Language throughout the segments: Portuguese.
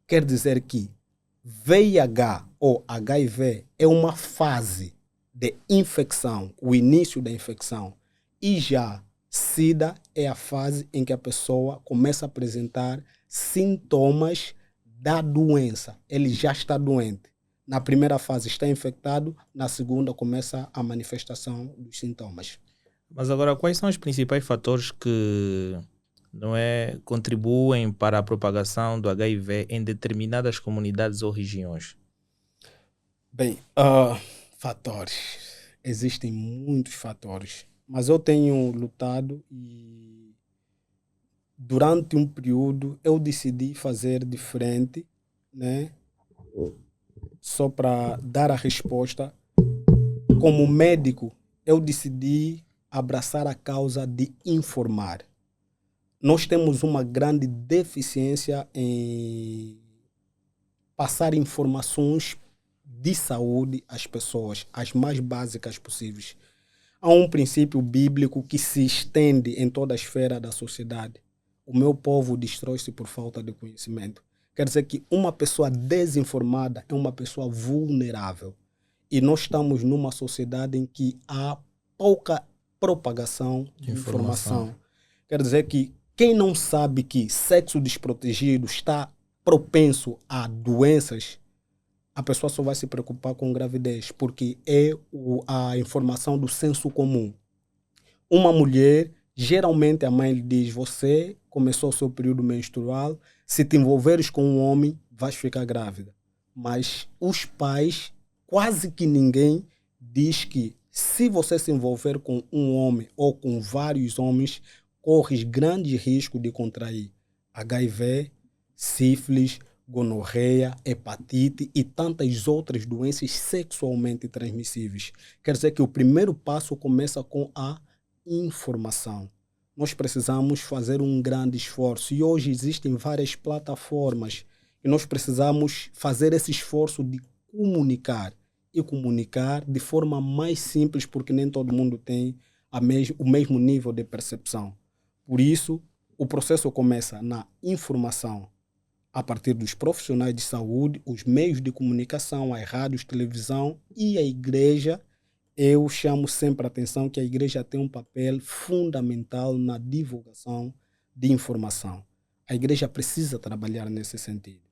Quer dizer que VIH ou HIV é uma fase de infecção, o início da infecção. E já SIDA é a fase em que a pessoa começa a apresentar sintomas da doença. Ele já está doente. Na primeira fase está infectado, na segunda começa a manifestação dos sintomas. Mas agora, quais são os principais fatores que não é, contribuem para a propagação do HIV em determinadas comunidades ou regiões? Bem, fatores. Existem muitos fatores. Mas eu tenho lutado e durante um período eu decidi fazer diferente, né? Só para dar a resposta. Como médico, eu decidi abraçar a causa de informar. Nós temos uma grande deficiência em passar informações de saúde às pessoas, as mais básicas possíveis. Há um princípio bíblico que se estende em toda a esfera da sociedade. O meu povo destrói-se por falta de conhecimento. Quer dizer que uma pessoa desinformada é uma pessoa vulnerável. E nós estamos numa sociedade em que há pouca propagação de informação. Quer dizer que quem não sabe que sexo desprotegido está propenso a doenças, a pessoa só vai se preocupar com gravidez, porque é a informação do senso comum. Uma mulher, geralmente a mãe lhe diz, você começou o seu período menstrual, se te envolveres com um homem, vais ficar grávida. Mas os pais, quase que ninguém, diz que se você se envolver com um homem ou com vários homens, corres grande risco de contrair HIV, sífilis, gonorreia, hepatite e tantas outras doenças sexualmente transmissíveis. Quer dizer que o primeiro passo começa com a informação. Nós precisamos fazer um grande esforço e hoje existem várias plataformas e nós precisamos fazer esse esforço de comunicar e comunicar de forma mais simples porque nem todo mundo tem o mesmo nível de percepção. Por isso, o processo começa na informação a partir dos profissionais de saúde, os meios de comunicação, as rádios, televisão e a igreja. Eu chamo sempre a atenção que a igreja tem um papel fundamental na divulgação de informação. A igreja precisa trabalhar nesse sentido.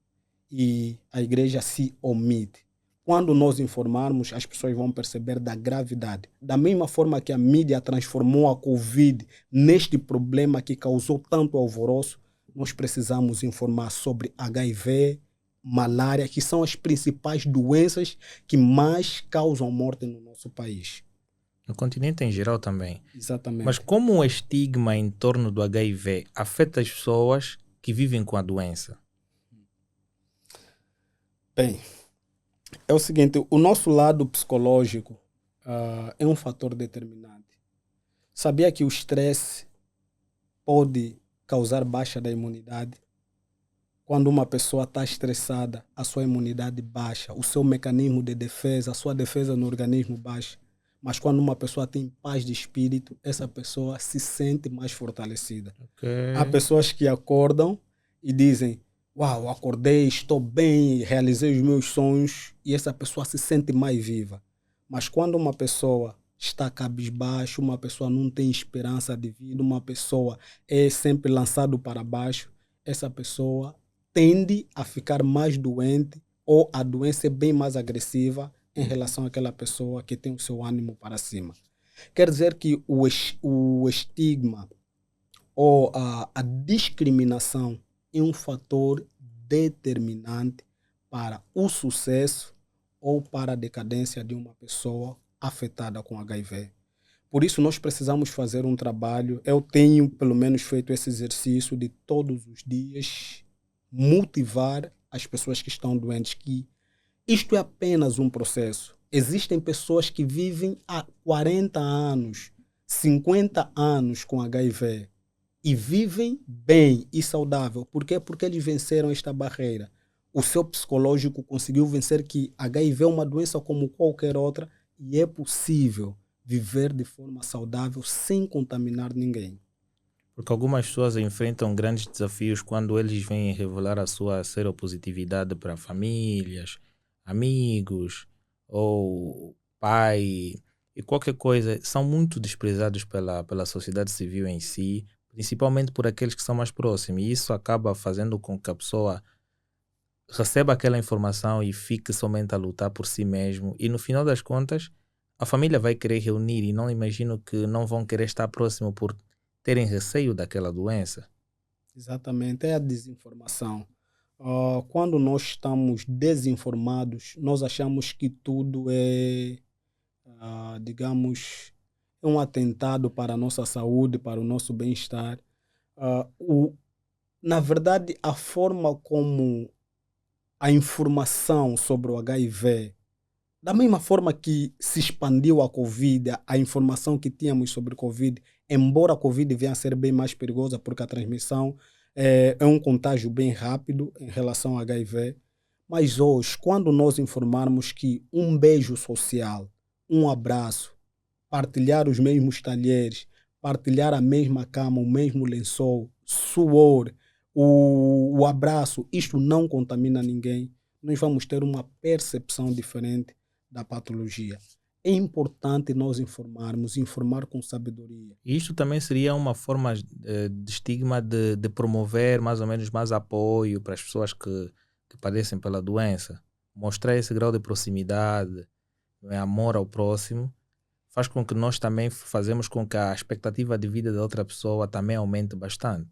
E a igreja se omite. Quando nós informarmos, as pessoas vão perceber da gravidade. Da mesma forma que a mídia transformou a Covid neste problema que causou tanto alvoroço, nós precisamos informar sobre HIV, malária, que são as principais doenças que mais causam morte no nosso país. No continente em geral também. Exatamente. Mas como o estigma em torno do HIV afeta as pessoas que vivem com a doença? Bem, é o seguinte, o nosso lado psicológico é um fator determinante. Sabia que o estresse pode causar baixa da imunidade? Quando uma pessoa está estressada, a sua imunidade baixa, o seu mecanismo de defesa, a sua defesa no organismo baixa. Mas quando uma pessoa tem paz de espírito, essa pessoa se sente mais fortalecida. Okay. Há pessoas que acordam e dizem, uau, acordei, estou bem, realizei os meus sonhos, e essa pessoa se sente mais viva. Mas quando uma pessoa está cabisbaixo, uma pessoa não tem esperança de vida, uma pessoa é sempre lançado para baixo, essa pessoa tende a ficar mais doente ou a doença é bem mais agressiva em relação àquela pessoa que tem o seu ânimo para cima. Quer dizer que o estigma ou a discriminação é um fator determinante para o sucesso ou para a decadência de uma pessoa afetada com HIV. Por isso, nós precisamos fazer um trabalho. Eu tenho, pelo menos, feito esse exercício de todos os dias motivar as pessoas que estão doentes que isto é apenas um processo. Existem pessoas que vivem há 40 anos, 50 anos com HIV e vivem bem e saudável. Por quê? Porque eles venceram esta barreira. O seu psicológico conseguiu vencer que HIV é uma doença como qualquer outra e é possível viver de forma saudável sem contaminar ninguém. Porque algumas pessoas enfrentam grandes desafios quando eles vêm revelar a sua seropositividade para famílias, amigos ou pai e qualquer coisa. São muito desprezados pela sociedade civil em si, principalmente por aqueles que são mais próximos. E isso acaba fazendo com que a pessoa receba aquela informação e fique somente a lutar por si mesmo. E no final das contas, a família vai querer reunir e não imagino que não vão querer estar próximo por terem receio daquela doença. Exatamente, é a desinformação. Quando nós estamos desinformados, nós achamos que tudo é, digamos, é um atentado para a nossa saúde, para o nosso bem-estar. Ah, o, na verdade, a forma como a informação sobre o HIV, da mesma forma que se expandiu a Covid, a informação que tínhamos sobre Covid, embora a Covid venha a ser bem mais perigosa, porque a transmissão é um contágio bem rápido em relação ao HIV, mas hoje, quando nós informarmos que um beijo social, um abraço, partilhar os mesmos talheres, partilhar a mesma cama, o mesmo lençol, suor, o abraço, isto não contamina ninguém, nós vamos ter uma percepção diferente da patologia. É importante nós informarmos, informar com sabedoria. E isto também seria uma forma de estigma de promover mais ou menos mais apoio para as pessoas que padecem pela doença. Mostrar esse grau de proximidade, não é, amor ao próximo, faz com que nós também fazemos com que a expectativa de vida da outra pessoa também aumente bastante.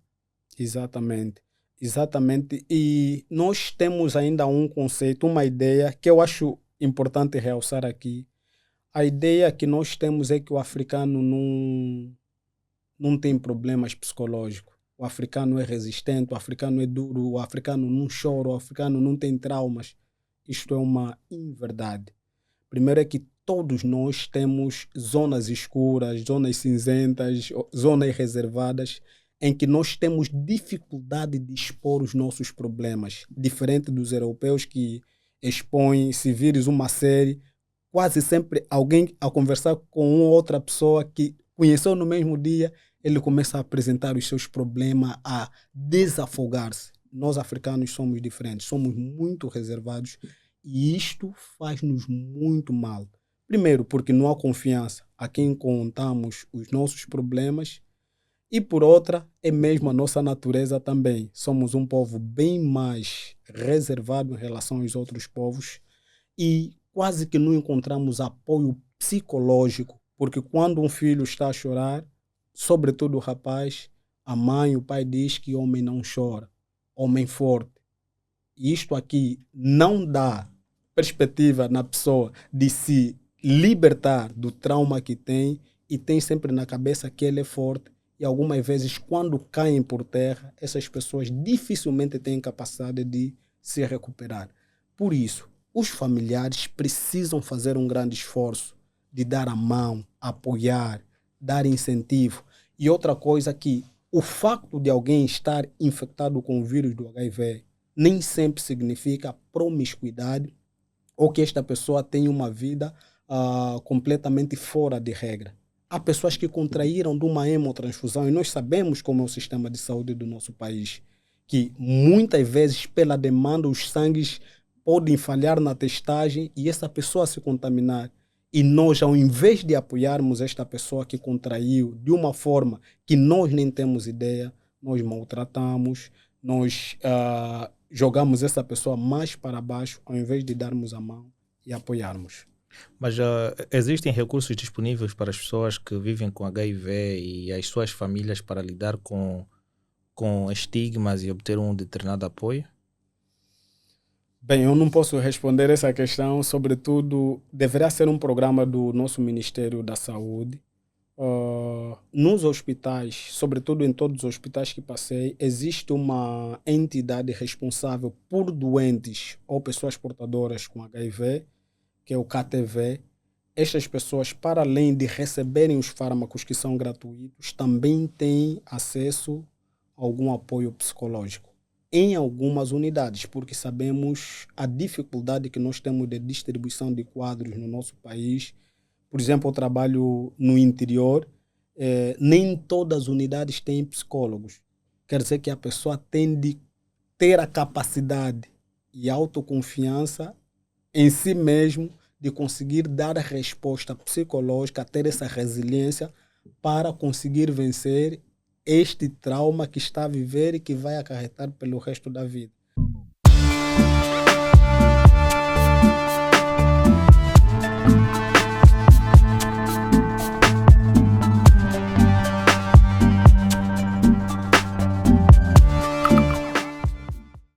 Exatamente. Exatamente. E nós temos ainda um conceito, uma ideia que eu acho importante realçar aqui. A ideia que nós temos é que o africano não tem problemas psicológicos. O africano é resistente, o africano é duro, o africano não chora, o africano não tem traumas. Isto é uma inverdade. Primeiro é que todos nós temos zonas escuras, zonas cinzentas, zonas reservadas, em que nós temos dificuldade de expor os nossos problemas. Diferente dos europeus que expõem, se vires uma série, quase sempre alguém a conversar com uma outra pessoa que conheceu no mesmo dia, ele começa a apresentar os seus problemas, a desafogar-se. Nós africanos somos diferentes, somos muito reservados e isto faz-nos muito mal. Primeiro, porque não há confiança a quem contamos os nossos problemas e por outra, é mesmo a nossa natureza também. Somos um povo bem mais reservado em relação aos outros povos e quase que não encontramos apoio psicológico, porque quando um filho está a chorar, sobretudo o rapaz, a mãe, o pai diz que homem não chora, homem forte. E isto aqui não dá perspectiva na pessoa de se libertar do trauma que tem e tem sempre na cabeça que ele é forte e algumas vezes quando caem por terra, essas pessoas dificilmente têm capacidade de se recuperar. Por isso, os familiares precisam fazer um grande esforço de dar a mão, apoiar, dar incentivo. E outra coisa que o facto de alguém estar infectado com o vírus do HIV nem sempre significa promiscuidade ou que esta pessoa tenha uma vida completamente fora de regra. Há pessoas que contraíram de uma hemotransfusão e nós sabemos como é o sistema de saúde do nosso país, que muitas vezes pela demanda os sangues podem falhar na testagem e essa pessoa se contaminar. E nós, ao invés de apoiarmos esta pessoa que contraiu de uma forma que nós nem temos ideia, nós maltratamos, nós jogamos essa pessoa mais para baixo, ao invés de darmos a mão e apoiarmos. Mas existem recursos disponíveis para as pessoas que vivem com HIV e as suas famílias para lidar com estigmas e obter um determinado apoio? Bem, eu não posso responder essa questão, sobretudo, deverá ser um programa do nosso Ministério da Saúde. Nos hospitais, sobretudo em todos os hospitais que passei, existe uma entidade responsável por doentes ou pessoas portadoras com HIV, que é o KTV. Estas pessoas, para além de receberem os fármacos que são gratuitos, também têm acesso a algum apoio psicológico em algumas unidades, porque sabemos a dificuldade que nós temos de distribuição de quadros no nosso país. Por exemplo, eu trabalho no interior nem todas as unidades têm psicólogos. Quer dizer que a pessoa tem de ter a capacidade e autoconfiança em si mesmo de conseguir dar a resposta psicológica, ter essa resiliência para conseguir vencer este trauma que está a viver e que vai acarretar pelo resto da vida.